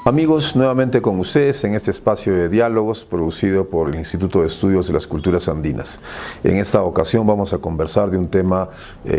Amigos, nuevamente con ustedes en este espacio de diálogos producido por el Instituto de Estudios de las Culturas Andinas. En esta ocasión vamos a conversar de un tema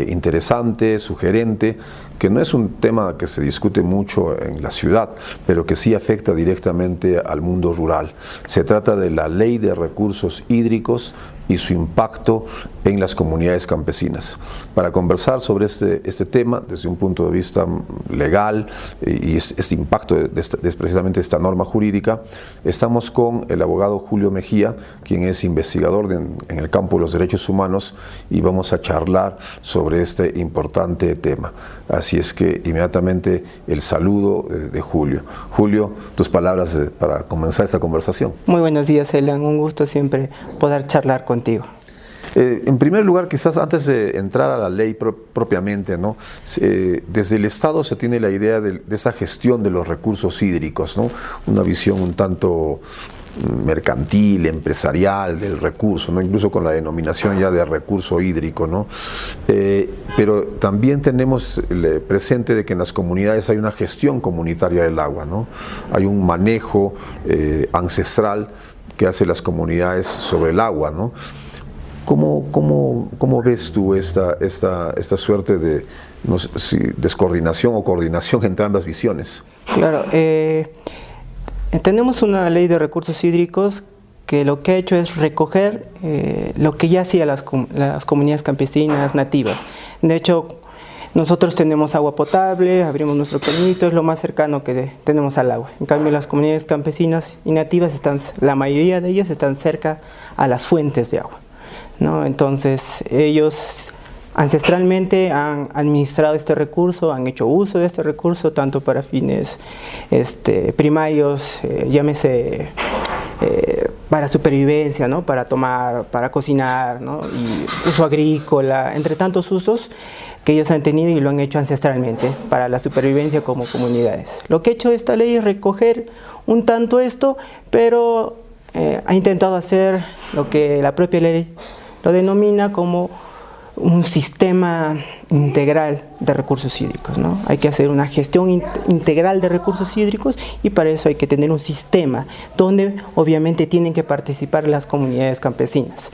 interesante, sugerente, que no es un tema que se discute mucho en la ciudad, pero que sí afecta directamente al mundo rural. Se trata de la Ley de Recursos Hídricos y su impacto en las comunidades campesinas. Para conversar sobre este tema desde un punto de vista legal y este impacto de precisamente esta norma jurídica, estamos con el abogado Julio Mejía, quien es investigador en el campo de los derechos humanos, y vamos a charlar sobre este importante tema. Así es que inmediatamente el saludo de Julio. Julio, tus palabras para comenzar esta conversación. Muy buenos días, Elan. Un gusto siempre poder charlar contigo. En primer lugar, quizás antes de entrar a la ley propiamente, ¿no? Desde el Estado se tiene la idea de esa gestión de los recursos hídricos, ¿no? Una visión un tanto mercantil, empresarial del recurso, ¿no? Incluso con la denominación ya de recurso hídrico, ¿no? Pero también tenemos presente de que en las comunidades hay una gestión comunitaria del agua, ¿no? Hay un manejo ancestral que hacen las comunidades sobre el agua, ¿no? ¿Cómo ves tú esta suerte de no sé, si descoordinación o coordinación entre ambas visiones? Claro, tenemos una ley de recursos hídricos que lo que ha hecho es recoger lo que ya hacían las comunidades campesinas nativas. De hecho, nosotros tenemos agua potable, abrimos nuestro cañito, es lo más cercano que tenemos al agua. En cambio, las comunidades campesinas y nativas, la mayoría de ellas están cerca a las fuentes de agua, ¿no? Entonces ellos ancestralmente han administrado este recurso, han hecho uso de este recurso tanto para fines primarios, llámese para supervivencia, ¿no? Para tomar, para cocinar, ¿no? Y uso agrícola, entre tantos usos que ellos han tenido y lo han hecho ancestralmente para la supervivencia como comunidades. Lo que ha hecho esta ley es recoger un tanto esto, pero ha intentado hacer lo que la propia ley lo denomina como un sistema integral de recursos hídricos, ¿no? Hay que hacer una gestión integral de recursos hídricos y para eso hay que tener un sistema donde obviamente tienen que participar las comunidades campesinas.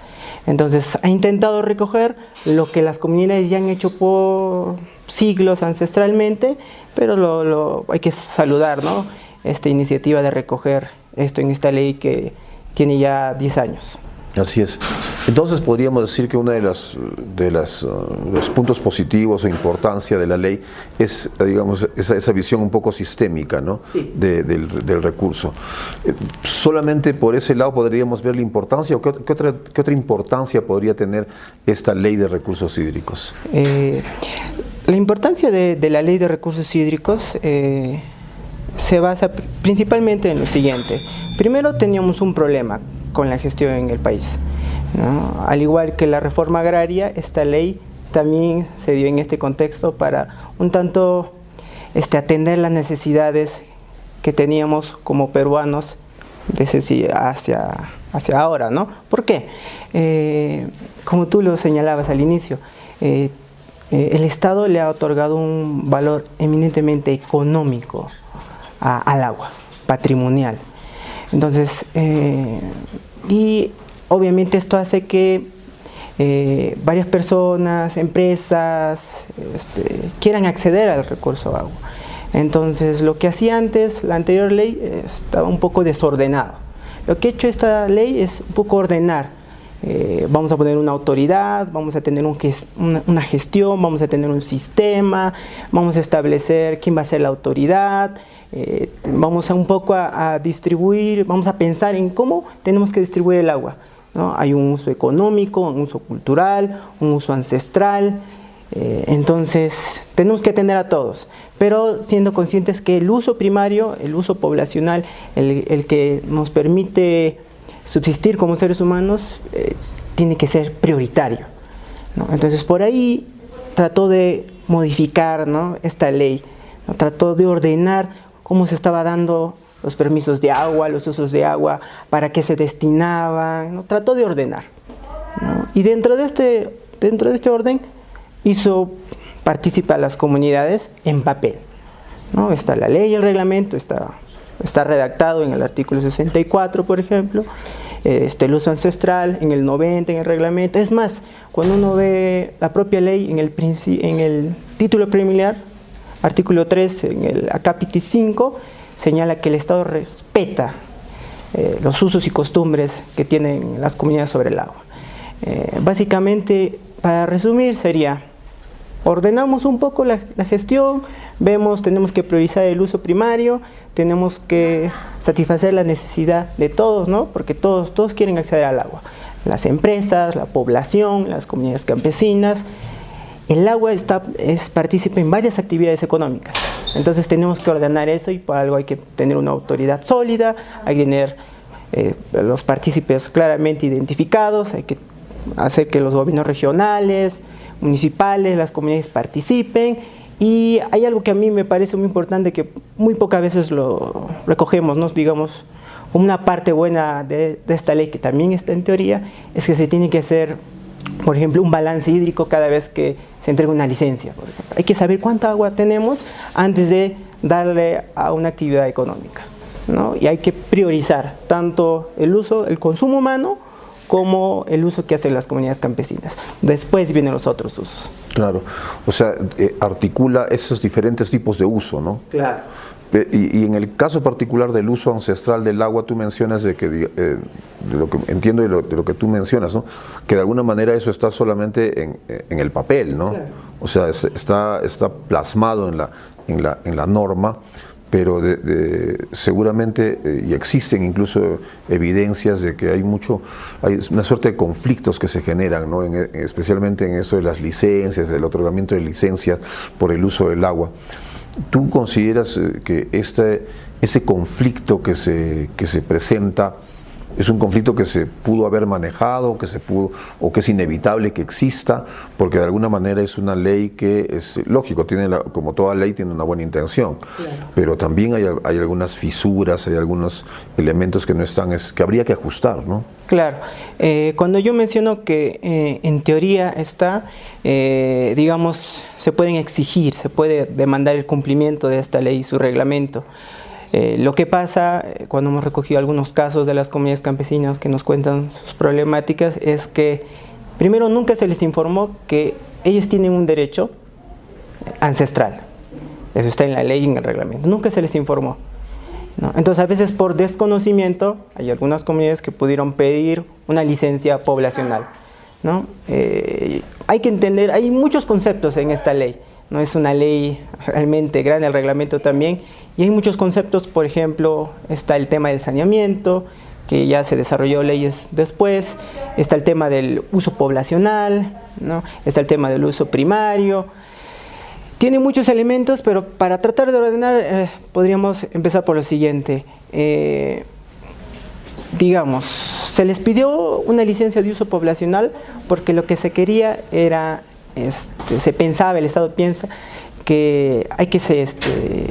Entonces ha intentado recoger lo que las comunidades ya han hecho por siglos ancestralmente, pero hay que saludar, ¿no? Esta iniciativa de recoger esto en esta ley que tiene ya 10 años. Así es. Entonces podríamos decir que uno de los puntos positivos o importancia de la ley es, digamos, esa visión un poco sistémica, ¿no? Sí. del recurso. ¿Solamente por ese lado podríamos ver la importancia o qué otra importancia podría tener esta ley de recursos hídricos? La importancia de la ley de recursos hídricos se basa principalmente en lo siguiente. Primero teníamos un problema con la gestión en el país, ¿no? Al igual que la reforma agraria, esta ley también se dio en este contexto para un tanto atender las necesidades que teníamos como peruanos hacia ahora, ¿no? ¿Por qué? Como tú lo señalabas al inicio, el Estado le ha otorgado un valor eminentemente económico al agua, patrimonial. Entonces, y obviamente esto hace que varias personas, empresas, quieran acceder al recurso agua. Entonces, lo que hacía antes, la anterior ley, estaba un poco desordenado. Lo que ha hecho esta ley es un poco ordenar. Vamos a poner una autoridad, vamos a tener una gestión, vamos a tener un sistema, vamos a establecer quién va a ser la autoridad. Vamos un poco a distribuir, vamos a pensar en cómo tenemos que distribuir el agua, ¿no? Hay un uso económico, un uso cultural, un uso ancestral, entonces tenemos que atender a todos, pero siendo conscientes que el uso primario, el uso poblacional, el que nos permite subsistir como seres humanos, tiene que ser prioritario, ¿no? Entonces por ahí trató de modificar, ¿no?, esta ley, ¿no? Trató de ordenar cómo se estaba dando los permisos de agua, los usos de agua, para qué se destinaban, ¿no? Trató de ordenar, ¿no? Y dentro de este orden hizo participar a las comunidades en papel, ¿no? Está la ley, el reglamento, está está redactado en el artículo 64, por ejemplo, el uso ancestral en el 90, en el reglamento. Es más, cuando uno ve la propia ley en el título preliminar, artículo 3, en el acápite 5, señala que el Estado respeta los usos y costumbres que tienen las comunidades sobre el agua. Básicamente, para resumir, sería: ordenamos un poco la gestión, tenemos que priorizar el uso primario, tenemos que satisfacer la necesidad de todos, ¿no? Porque todos quieren acceder al agua. Las empresas, la población, las comunidades campesinas. El agua es partícipe en varias actividades económicas. Entonces tenemos que ordenar eso, y por algo hay que tener una autoridad sólida, hay que tener los partícipes claramente identificados, hay que hacer que los gobiernos regionales, municipales, las comunidades participen. Y hay algo que a mí me parece muy importante, que muy pocas veces lo recogemos, ¿no? Digamos, una parte buena de esta ley, que también está en teoría, es que se tiene que hacer, por ejemplo, un balance hídrico cada vez que se entrega una licencia. Por ejemplo, hay que saber cuánta agua tenemos antes de darle a una actividad económica, ¿no? Y hay que priorizar tanto el consumo humano, como el uso que hacen las comunidades campesinas. Después vienen los otros usos. Claro, o sea, articula esos diferentes tipos de uso, ¿no? Claro. Y en el caso particular del uso ancestral del agua, tú mencionas de lo que entiendo de lo que tú mencionas, ¿no? Que de alguna manera eso está solamente en el papel, ¿no? Claro. O sea, está plasmado en la norma, pero seguramente, y existen incluso evidencias de que hay una suerte de conflictos que se generan, ¿no? Especialmente en esto de las licencias, del otorgamiento de licencias por el uso del agua. ¿Tú consideras que este conflicto que se presenta es un conflicto que se pudo haber manejado, o que es inevitable que exista, porque de alguna manera es una ley que es lógico, como toda ley tiene una buena intención, claro, pero también hay algunas fisuras, hay algunos elementos que no están, que habría que ajustar, ¿no? Claro, cuando yo menciono que en teoría está, digamos, se pueden exigir, se puede demandar el cumplimiento de esta ley y su reglamento. Lo que pasa, cuando hemos recogido algunos casos de las comunidades campesinas que nos cuentan sus problemáticas, es que primero nunca se les informó que ellos tienen un derecho ancestral. Eso está en la ley y en el reglamento. Nunca se les informó, ¿no? Entonces, a veces por desconocimiento, hay algunas comunidades que pudieron pedir una licencia poblacional, ¿no? Hay que entender, hay muchos conceptos en esta ley. No es una ley realmente grande, el reglamento también, y hay muchos conceptos. Por ejemplo, está el tema del saneamiento, que ya se desarrolló leyes después, está el tema del uso poblacional, ¿no? Está el tema del uso primario. Tiene muchos elementos, pero para tratar de ordenar podríamos empezar por lo siguiente. Digamos, se les pidió una licencia de uso poblacional porque lo que se quería era, se pensaba, el Estado piensa que hay que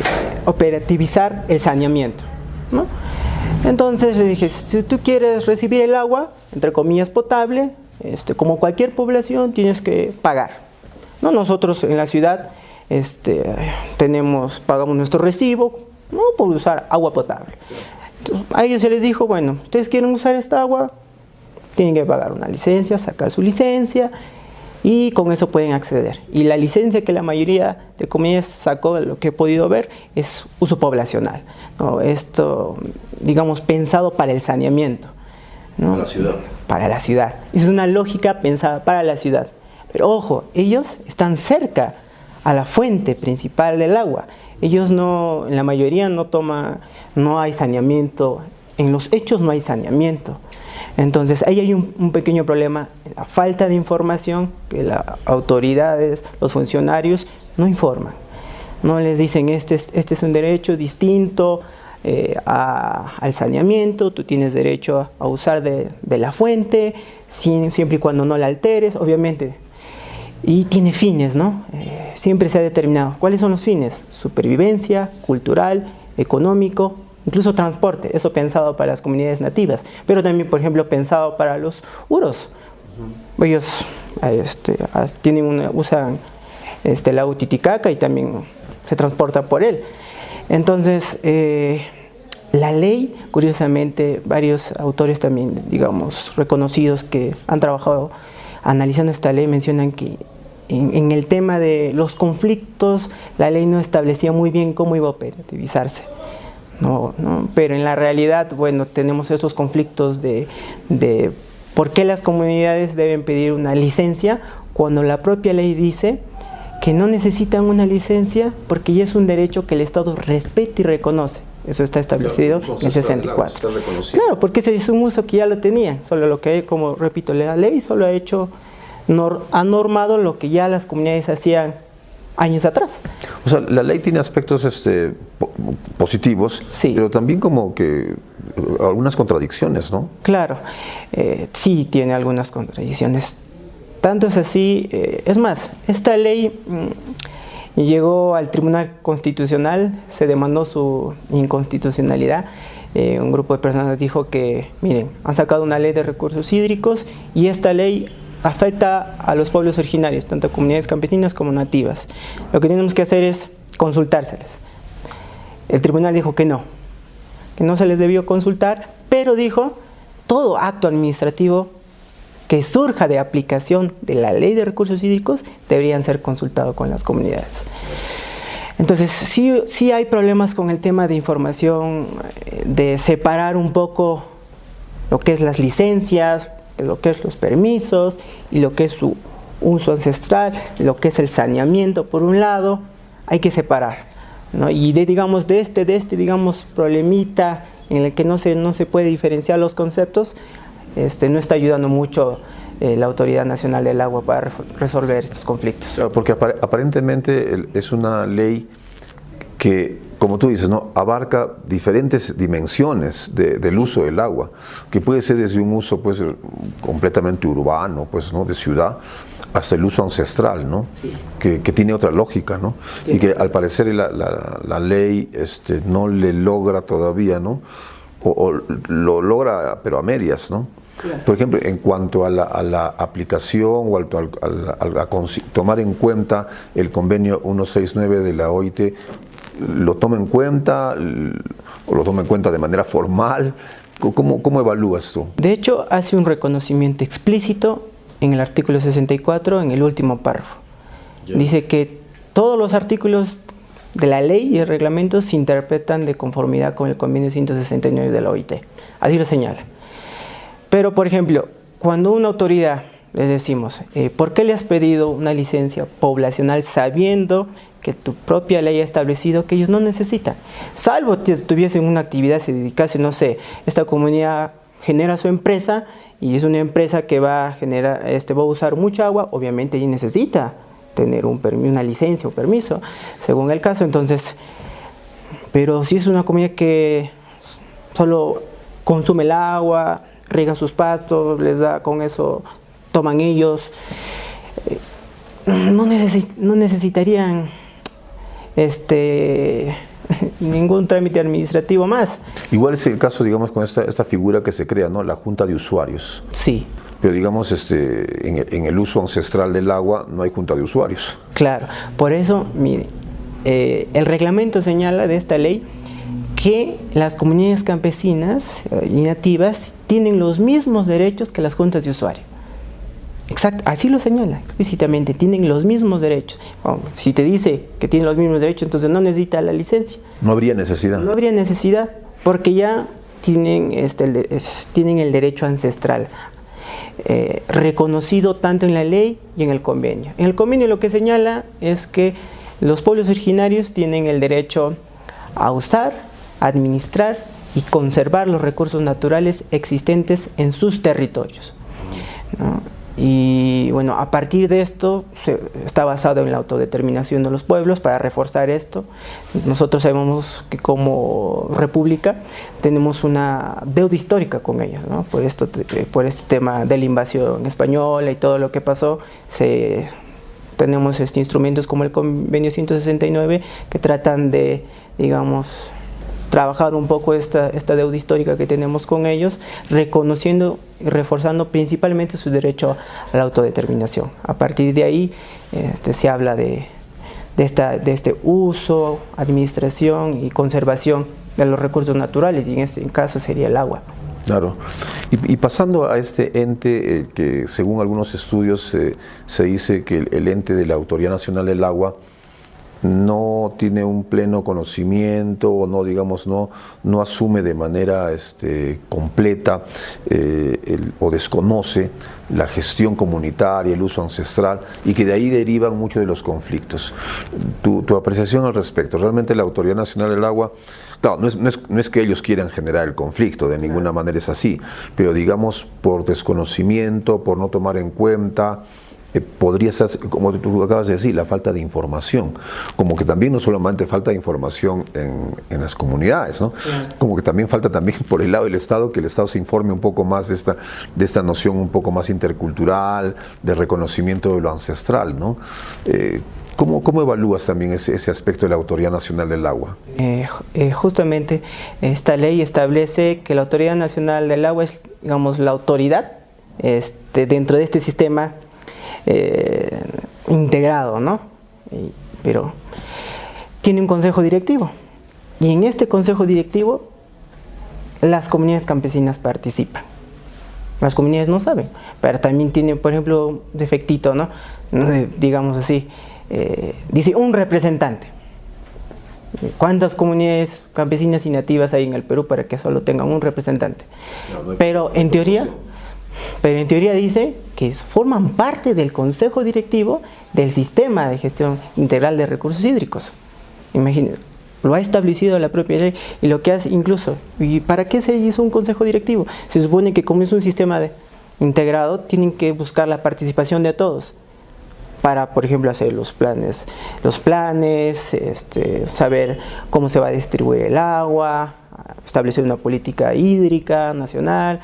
operativizar el saneamiento, ¿no? Entonces le dije, si tú quieres recibir el agua, entre comillas potable, como cualquier población tienes que pagar, ¿no? Nosotros en la ciudad pagamos nuestro recibo, ¿no? Por usar agua potable. Entonces, a ellos se les dijo, bueno, ustedes quieren usar esta agua, tienen que pagar una licencia, sacar su licencia, y con eso pueden acceder. Y la licencia que la mayoría de comunidades sacó, lo que he podido ver, es uso poblacional, ¿no? Esto, digamos, pensado para el saneamiento, ¿no? Para la ciudad. Para la ciudad. Es una lógica pensada para la ciudad. Pero ojo, ellos están cerca a la fuente principal del agua. Ellos no, en la mayoría no hay saneamiento, en los hechos no hay saneamiento. Entonces ahí hay un pequeño problema, la falta de información, que las autoridades, los funcionarios no informan. No les dicen, este es un derecho distinto al saneamiento, tú tienes derecho a usar de la fuente, siempre y cuando no la alteres, obviamente. Y tiene fines, ¿no? Siempre se ha determinado. ¿Cuáles son los fines? Supervivencia, cultural, económico, incluso transporte. Eso pensado para las comunidades nativas, pero también, por ejemplo, pensado para los uros. Ellos usan el lago Titicaca y también se transporta por él. Entonces, La ley, curiosamente, varios autores también, digamos, reconocidos que han trabajado analizando esta ley, mencionan que en el tema de los conflictos, la ley no establecía muy bien cómo iba a operativizarse. No, pero en la realidad, bueno, tenemos esos conflictos de por qué las comunidades deben pedir una licencia cuando la propia ley dice que no necesitan una licencia porque ya es un derecho que el Estado respeta y reconoce. Eso está establecido en el 64. Claro, porque ese es un uso que ya lo tenían, solo lo que, como repito, la ley solo ha normado lo que ya las comunidades hacían años atrás. O sea, la ley tiene aspectos positivos, sí, pero también como que algunas contradicciones, ¿no? Claro, sí tiene algunas contradicciones. Tanto es así, es más, esta ley llegó al Tribunal Constitucional, se demandó su inconstitucionalidad. Un grupo de personas dijo que, miren, han sacado una ley de recursos hídricos y esta ley afecta a los pueblos originarios, tanto comunidades campesinas como nativas. Lo que tenemos que hacer es consultárselas. El tribunal dijo que no se les debió consultar, pero dijo, todo acto administrativo que surja de aplicación de la ley de recursos hídricos deberían ser consultados con las comunidades. Entonces, sí hay problemas con el tema de información, de separar un poco lo que es las licencias, lo que es los permisos y lo que es su uso ancestral, lo que es el saneamiento, por un lado, hay que separar, ¿no? Y digamos, de este problemita en el que no se puede diferenciar los conceptos, no está ayudando mucho la Autoridad Nacional del Agua para resolver estos conflictos. Claro, porque aparentemente es una ley que, como tú dices, ¿no?, abarca diferentes dimensiones del uso del agua, que puede ser desde un uso pues completamente urbano, pues, ¿no?, de ciudad, hasta el uso ancestral, ¿no? Sí. Que tiene otra lógica, ¿no? Sí. Y que al parecer la ley no le logra todavía, ¿no? O lo logra, pero a medias, ¿no? Claro. Por ejemplo, en cuanto a la aplicación o a tomar en cuenta el convenio 169 de la OIT, ¿lo toma en cuenta o lo toma en cuenta de manera formal? ¿Cómo evalúas tú? De hecho, hace un reconocimiento explícito en el artículo 64, en el último párrafo. Yeah. Dice que todos los artículos de la ley y el reglamento se interpretan de conformidad con el convenio 169 de la OIT. Así lo señala. Pero, por ejemplo, cuando una autoridad le decimos, ¿por qué le has pedido una licencia poblacional sabiendo que tu propia ley ha establecido que ellos no necesitan? Salvo que tuviesen una actividad, se dedicase, no sé, esta comunidad genera su empresa y es una empresa que va a usar mucha agua, obviamente ella necesita tener una licencia o permiso, según el caso. Entonces, pero si es una comunidad que solo consume el agua, riega sus pastos, les da con eso, toman ellos, no necesitarían ningún trámite administrativo más. Igual es el caso, digamos, con esta figura que se crea, ¿no?, la Junta de Usuarios. Sí. Pero digamos, en el uso ancestral del agua no hay junta de usuarios. Claro, por eso, mire, el reglamento señala de esta ley que las comunidades campesinas y nativas tienen los mismos derechos que las juntas de usuario. Exacto, así lo señala explícitamente, tienen los mismos derechos. Si te dice que tienen los mismos derechos, entonces no necesita la licencia. No habría necesidad. No habría necesidad, porque ya tienen el derecho ancestral reconocido tanto en la ley y en el convenio. En el convenio lo que señala es que los pueblos originarios tienen el derecho a usar, administrar y conservar los recursos naturales existentes en sus territorios, ¿no? Y bueno, a partir de esto está basado en la autodeterminación de los pueblos. Para reforzar esto, nosotros sabemos que como república tenemos una deuda histórica con ellos, ¿no? Por este tema de la invasión española y todo lo que pasó, tenemos instrumentos como el convenio 169 que tratan de, digamos, trabajar un poco esta deuda histórica que tenemos con ellos, reconociendo y reforzando principalmente su derecho a la autodeterminación. A partir de ahí se habla de este uso, administración y conservación de los recursos naturales, y en este caso sería el agua. Claro. Y pasando a este ente, que según algunos estudios se dice que el ente de la Autoridad Nacional del Agua no tiene un pleno conocimiento, o no, digamos, no asume de manera completa o desconoce la gestión comunitaria, el uso ancestral, y que de ahí derivan muchos de los conflictos. Tu apreciación al respecto. Realmente la Autoridad Nacional del Agua, claro, no es que ellos quieran generar el conflicto, de ninguna manera es así, pero digamos por desconocimiento, por no tomar en cuenta, podría ser, como tú acabas de decir, la falta de información, como que también no solamente falta de información en las comunidades, ¿no? Como que también falta por el lado del Estado, que el Estado se informe un poco más de esta noción un poco más intercultural, de reconocimiento de lo ancestral, ¿no? ¿Cómo evalúas también ese aspecto de la Autoridad Nacional del Agua? Justamente esta ley establece que la Autoridad Nacional del Agua es, digamos, la autoridad dentro de este sistema integrado, ¿no? Pero tiene un consejo directivo, y en este consejo directivo las comunidades campesinas participan. Las comunidades no saben, pero también tiene, por ejemplo, defectito, ¿no? Digamos así, dice un representante. ¿Cuántas comunidades campesinas y nativas hay en el Perú para que solo tengan un representante? Pero en teoría dice que forman parte del consejo directivo del sistema de gestión integral de recursos hídricos. Imagínense, lo ha establecido la propia ley, y lo que hace incluso, ¿y para qué se hizo un consejo directivo? Se supone que como es un sistema integrado, tienen que buscar la participación de todos para, por ejemplo, hacer los planes, saber cómo se va a distribuir el agua, establecer una política hídrica nacional.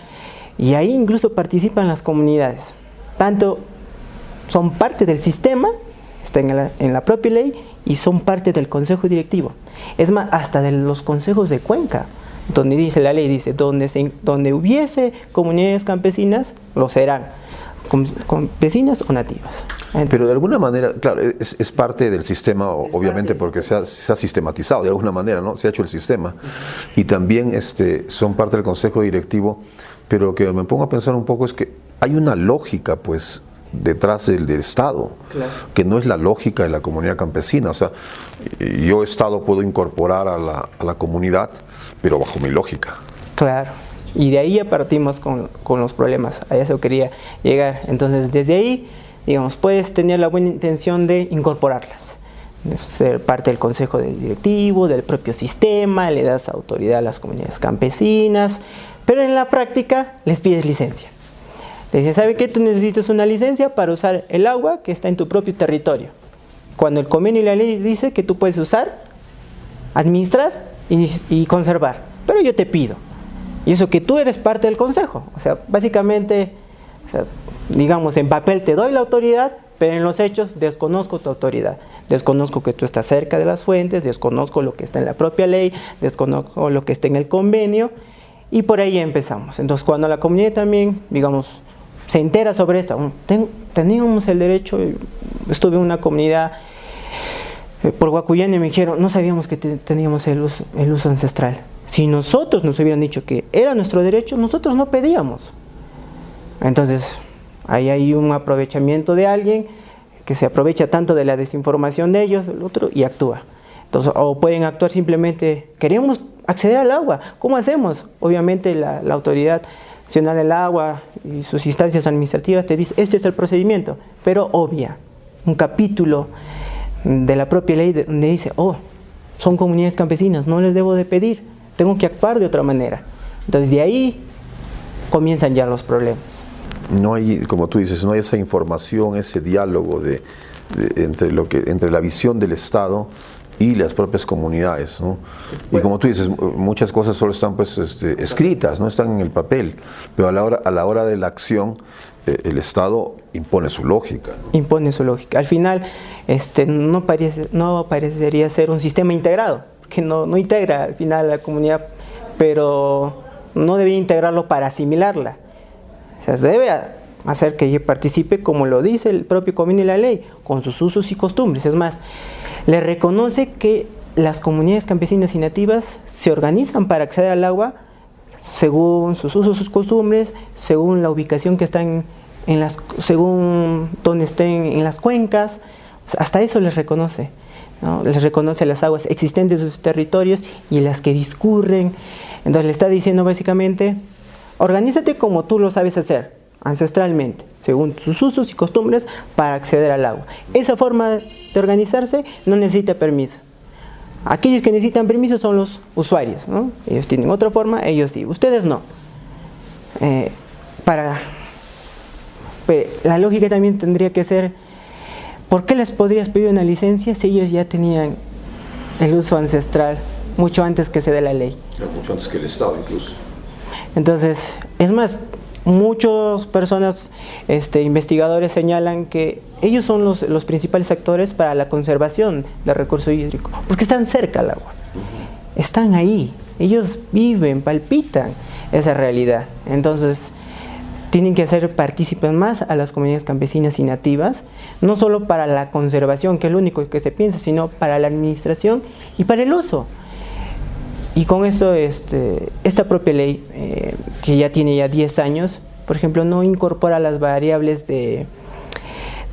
Y ahí incluso participan las comunidades, tanto son parte del sistema, está en la propia ley, y son parte del consejo directivo. Es más, hasta de los consejos de cuenca, donde dice la ley, dice, donde hubiese comunidades campesinas, lo serán, campesinas o nativas. Pero de alguna manera, claro, es parte del sistema, obviamente, porque se ha sistematizado de alguna manera, ¿no? Se ha hecho el sistema, y también son parte del consejo directivo. Pero lo que me pongo a pensar un poco es que hay una lógica, pues, detrás del Estado, claro, que no es la lógica de la comunidad campesina. O sea, yo Estado puedo incorporar a la comunidad, pero bajo mi lógica. Claro, y de ahí ya partimos con los problemas, a eso quería llegar. Entonces, desde ahí, digamos, puedes tener la buena intención de incorporarlas, de ser parte del consejo directivo, del propio sistema, le das autoridad a las comunidades campesinas, pero en la práctica les pides licencia. Le dices, ¿sabe qué? Tú necesitas una licencia para usar el agua que está en tu propio territorio. Cuando el convenio y la ley dice que tú puedes usar, administrar y conservar. Pero yo te pido. Y eso que tú eres parte del consejo. O sea, básicamente, digamos, en papel te doy la autoridad, pero en los hechos desconozco tu autoridad. Desconozco que tú estás cerca de las fuentes, desconozco lo que está en la propia ley, desconozco lo que está en el convenio. Y por ahí empezamos. Entonces, cuando la comunidad también, digamos, se entera sobre esto, teníamos el derecho, estuve en una comunidad por Guacuyana y me dijeron, no sabíamos que teníamos el uso ancestral. Si nosotros nos hubieran dicho que era nuestro derecho, nosotros no pedíamos. Entonces, ahí hay un aprovechamiento de alguien que se aprovecha tanto de la desinformación de ellos, del otro, y actúa. Entonces, o pueden actuar simplemente, queremos acceder al agua, ¿cómo hacemos? Obviamente la Autoridad Nacional del Agua y sus instancias administrativas te dice, este es el procedimiento, pero obvia un capítulo de la propia ley donde dice, son comunidades campesinas, no les debo de pedir, tengo que actuar de otra manera. Entonces de ahí comienzan ya los problemas. No hay, como tú dices, no hay esa información, ese diálogo entre la visión del Estado y las propias comunidades, ¿no? Y como tú dices, muchas cosas solo están pues escritas, no están en el papel, pero a la hora de la acción el Estado impone su lógica, ¿no? Impone su lógica. Al final no parecería ser un sistema integrado, que no integra al final a la comunidad, pero no debería integrarlo para asimilarla. O sea, se debe hacer que ella participe como lo dice el propio convenio y la ley, con sus usos y costumbres. Es más, le reconoce que las comunidades campesinas y nativas se organizan para acceder al agua según sus usos, sus costumbres, según la ubicación que están según donde estén en las cuencas. O sea, hasta eso les reconoce, ¿no? Les reconoce las aguas existentes de sus territorios y las que discurren. Entonces le está diciendo básicamente, organízate como tú lo sabes hacer, ancestralmente, según sus usos y costumbres, para acceder al agua. Esa forma de organizarse no necesita permiso. Aquellos que necesitan permiso son los usuarios, ¿no? Ellos tienen otra forma, ellos sí, ustedes no. La lógica también tendría que ser, ¿por qué les podrías pedir una licencia si ellos ya tenían el uso ancestral mucho antes que se dé la ley? Mucho antes que el Estado incluso. Entonces, es más, muchas personas, investigadores señalan que ellos son los principales actores para la conservación del recurso hídrico, porque están cerca al agua, están ahí, ellos viven, palpitan esa realidad. Entonces, tienen que hacer partícipes más a las comunidades campesinas y nativas, no solo para la conservación, que es lo único que se piensa, sino para la administración y para el uso. Y con esto, esta propia ley, que ya tiene 10 años, por ejemplo, no incorpora las variables de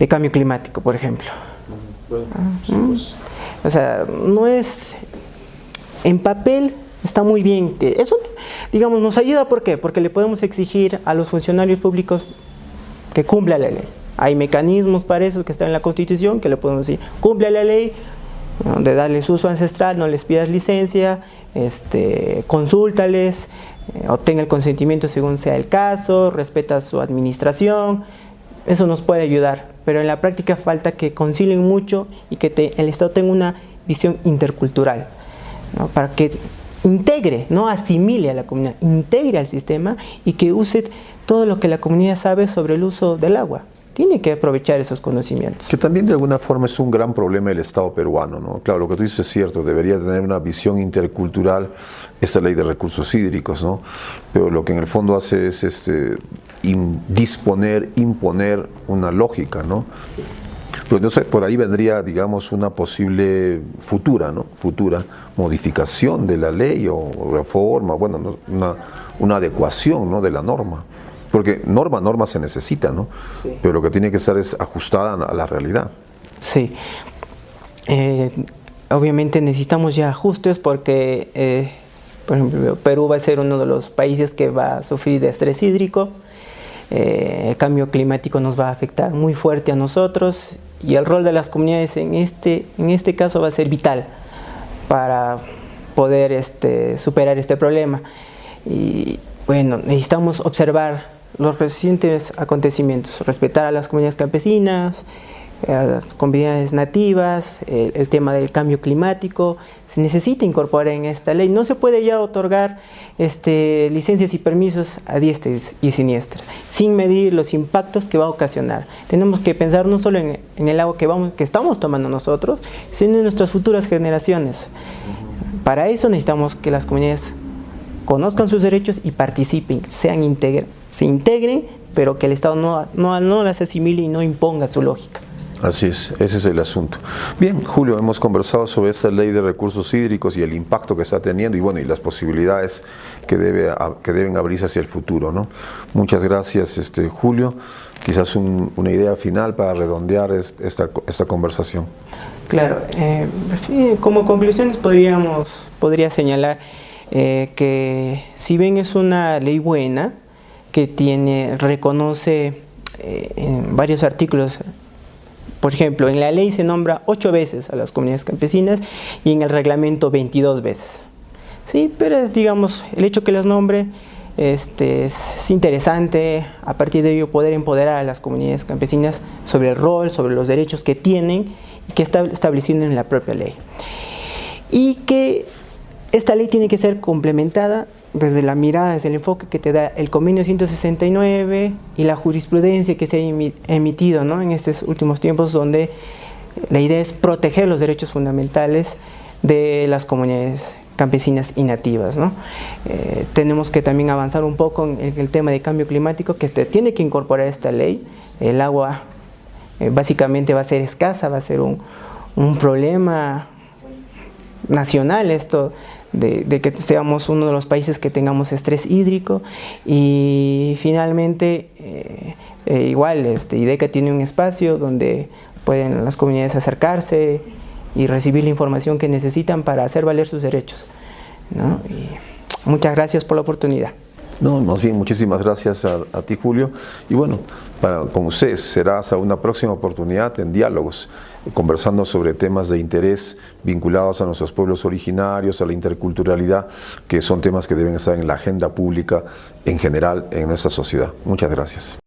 cambio climático, por ejemplo. Bueno, sí, pues. O sea, no es, en papel está muy bien, que eso, digamos, nos ayuda. ¿Por qué? Porque le podemos exigir a los funcionarios públicos que cumpla la ley. Hay mecanismos para eso que están en la Constitución, que le podemos decir, cumple la ley, ¿no? De darles uso ancestral, no les pidas licencia, consúltales, obtenga el consentimiento según sea el caso, respeta su administración. Eso nos puede ayudar, pero en la práctica falta que concilien mucho y que el Estado tenga una visión intercultural, ¿no? Para que integre, no asimile a la comunidad, integre al sistema y que use todo lo que la comunidad sabe sobre el uso del agua. Tiene que aprovechar esos conocimientos. Que también de alguna forma es un gran problema del Estado peruano, ¿no? Claro, lo que tú dices es cierto, debería tener una visión intercultural esta ley de recursos hídricos, ¿no? Pero lo que en el fondo hace es imponer una lógica, ¿no? Pero entonces por ahí vendría, digamos, una posible futura modificación de la ley o reforma, bueno, una adecuación, ¿no?, de la norma. Porque norma se necesita, ¿no? Sí. Pero lo que tiene que estar es ajustada a la realidad. Sí. Obviamente necesitamos ya ajustes porque, por ejemplo, Perú va a ser uno de los países que va a sufrir de estrés hídrico. El cambio climático nos va a afectar muy fuerte a nosotros y el rol de las comunidades en este caso va a ser vital para poder superar este problema. Y bueno, necesitamos observar los recientes acontecimientos, respetar a las comunidades campesinas, a las comunidades nativas, el tema del cambio climático, se necesita incorporar en esta ley. No se puede ya otorgar licencias y permisos a diestra y siniestra, sin medir los impactos que va a ocasionar. Tenemos que pensar no solo en el agua que estamos tomando nosotros, sino en nuestras futuras generaciones. Para eso necesitamos que las comunidades conozcan sus derechos y participen, se integren, pero que el Estado no las asimile y no imponga su lógica. Así es, ese es el asunto. Bien, Julio, hemos conversado sobre esta ley de recursos hídricos y el impacto que está teniendo y las posibilidades que deben abrirse hacia el futuro, ¿no? Muchas gracias, Julio. Quizás una idea final para redondear esta conversación. Claro, como conclusiones podría señalar que si bien es una ley buena, que reconoce en varios artículos, por ejemplo, en la ley se nombra 8 veces a las comunidades campesinas y en el reglamento 22 veces. Sí, pero digamos, el hecho que las nombre es interesante, a partir de ello poder empoderar a las comunidades campesinas sobre el rol, sobre los derechos que tienen y que está estableciendo en la propia ley. Y que esta ley tiene que ser complementada desde la mirada, desde el enfoque que te da el Convenio 169 y la jurisprudencia que se ha emitido, ¿no?, en estos últimos tiempos, donde la idea es proteger los derechos fundamentales de las comunidades campesinas y nativas, ¿no? Tenemos que también avanzar un poco en el tema de cambio climático, que tiene que incorporar esta ley. El agua básicamente va a ser escasa, va a ser un problema nacional esto de que seamos uno de los países que tengamos estrés hídrico. Y finalmente igual IDECA tiene un espacio donde pueden las comunidades acercarse y recibir la información que necesitan para hacer valer sus derechos, ¿no? Y muchas gracias por la oportunidad. No, más bien muchísimas gracias a ti, Julio. Y bueno, con ustedes será hasta una próxima oportunidad en diálogos, conversando sobre temas de interés vinculados a nuestros pueblos originarios, a la interculturalidad, que son temas que deben estar en la agenda pública en general en nuestra sociedad. Muchas gracias.